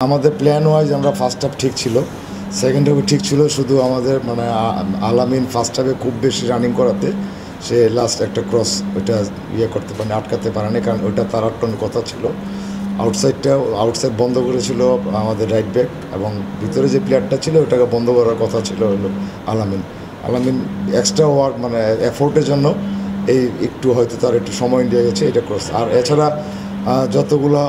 আমাদের plan wise আমরা first half ঠিক ছিল, সেকেন্ড হাফে ঠিক ছিল, শুধু আমাদের মানে আলামিন ফার্স্ট হাফে খুব বেশি রানিং করাতে সে লাস্ট একটা ক্রস ওইটা করতে পারেনি, আটকাতে পারেনি, কারণ ওইটা তার আটকানোর কথা ছিল। আউটসাইড বন্ধ করেছিল আমাদের রাইট ব্যাক, এবং ভিতরে যে প্লেয়ারটা ছিল ওটাকে বন্ধ করার কথা ছিল হলো আলামিন এক্সট্রা ওয়ার্ক মানে এফোর্টের জন্য এই একটু হয়তো তার একটু সময় দিয়ে গেছে এটা ক্রস। আর এছাড়া যতগুলো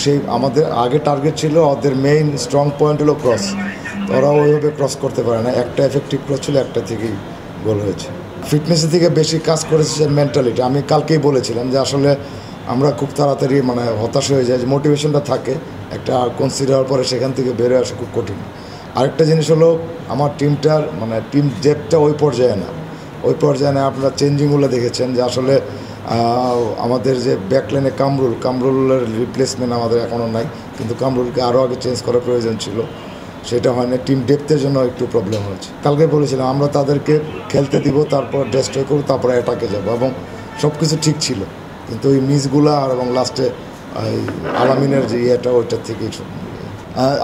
সেই আমাদের আগে টার্গেট ছিল, ওদের মেইন স্ট্রং পয়েন্ট হলো ক্রস, ওরা ওইভাবে ক্রস করতে পারে না। একটা এফেক্টিভ ক্রস ছিল, একটা থেকেই গোল হয়েছে। ফিটনেসের থেকে বেশি কাজ করেছে মেন্টালিটি। আমি কালকেই বলেছিলাম যে আসলে আমরা খুব তাড়াতাড়ি মানে হতাশ হয়ে যায়, যে মোটিভেশনটা থাকে একটা কনসিডার পরে সেখান থেকে বেরোয় আসা খুব কঠিন। আরেকটা জিনিস হলো আমার টিমটার মানে টিম ডেপথটা ওই পর্যায়ে না, আপনারা চেঞ্জিংগুলো দেখেছেন যে আসলে আমাদের যে ব্যাকলাইনে কামরুলের রিপ্লেসমেন্ট আমাদের এখনও নাই, কিন্তু কামরুলকে আরও আগে চেঞ্জ করার প্রয়োজন ছিল, সেটা হয় না। টিম ডেপথের জন্য একটু প্রবলেম হয়েছে। কালকে বলেছিলাম আমরা তাদেরকে খেলতে দিব, তারপর ডেস্ট্রয় করব, তারপরে অ্যাটাকে যাব, এবং সব কিছু ঠিক ছিল, কিন্তু ওই মিসগুলা আর এবং লাস্টে আলামিনের যে ওইটার থেকেই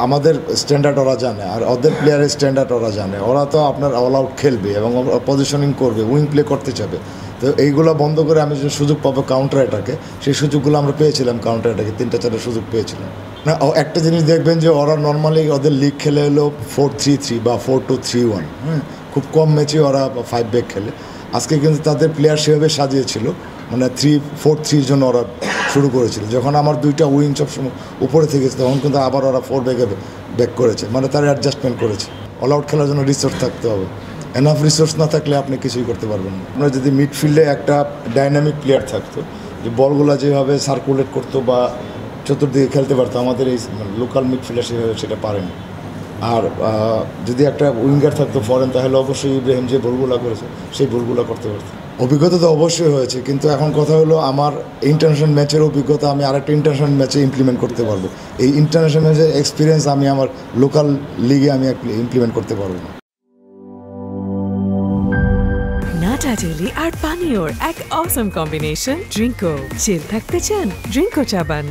আমাদের স্ট্যান্ডার্ড ওরা জানে, আর ওদের প্লেয়ারের স্ট্যান্ডার্ড ওরা জানে। ওরা তো আপনার অল আউট খেলবে এবং পজিশনিং করবে, উইং প্লে করতে চাবে। তো এইগুলো বন্ধ করে আমি যে সুযোগ পাবো কাউন্টার অ্যাটাকে, সেই সুযোগগুলো আমরা পেয়েছিলাম। কাউন্টার অ্যাটাকে 3-4 সুযোগ পেয়েছিলাম না। একটা জিনিস দেখবেন যে ওরা নর্মালি ওদের লিগ খেলে হলো 4-3-3 বা 4-2-3-1, খুব কম ম্যাচে ওরা 5 ব্যাক খেলে। আজকে কিন্তু তাদের প্লেয়ার সেভাবে সাজিয়েছিল, মানে 3-4-3 জন্য ওরা শুরু করেছিল। যখন আমার দুইটা উইং সবসময় উপরে থেকেছে, তখন কিন্তু আবার ওরা 4 ব্যাক করেছে, মানে তারা অ্যাডজাস্টমেন্ট করেছে। অল আউট খেলার জন্য রিসোর্স থাকতে হবে, এনাফ রিসোর্স না থাকলে আপনি কিছুই করতে পারবেন না। আপনার যদি মিডফিল্ডে একটা ডাইনামিক প্লেয়ার থাকতো, যে বলগুলো যেভাবে সার্কুলেট করতো বা চতুর্দিকে খেলতে পারতো, আমাদের এই লোকাল মিডফিল্ডার সেভাবে সেটা পারেনি। আর যদি একটা উইঙ্গার থাকতো ফরেন, তাহলে অবশ্যই ইব্রাহিম যে ভুলগুলো করেছে সেই ভুলগুলো করতে পারতো। অভিজ্ঞতা তো অবশ্যই হয়েছে, কিন্তু এখন কথা হলো আমার ইন্টারন্যাশনাল ম্যাচের অভিজ্ঞতা আমি আরেকটা ইন্টারন্যাশনাল ম্যাচে ইমপ্লিমেন্ট করতে পারবো। এই ইন্টারন্যাশনাল ম্যাচের এক্সপিরিয়েন্স আমি আমার লোকাল লিগে আমি ইমপ্লিমেন্ট করতে পারবো না। নাটা জেলি আর পানীয়র এক অসম কম্বিনেশন ড্রিঙ্কো। চিল থাকতে চান, ড্রিঙ্কো চাবান।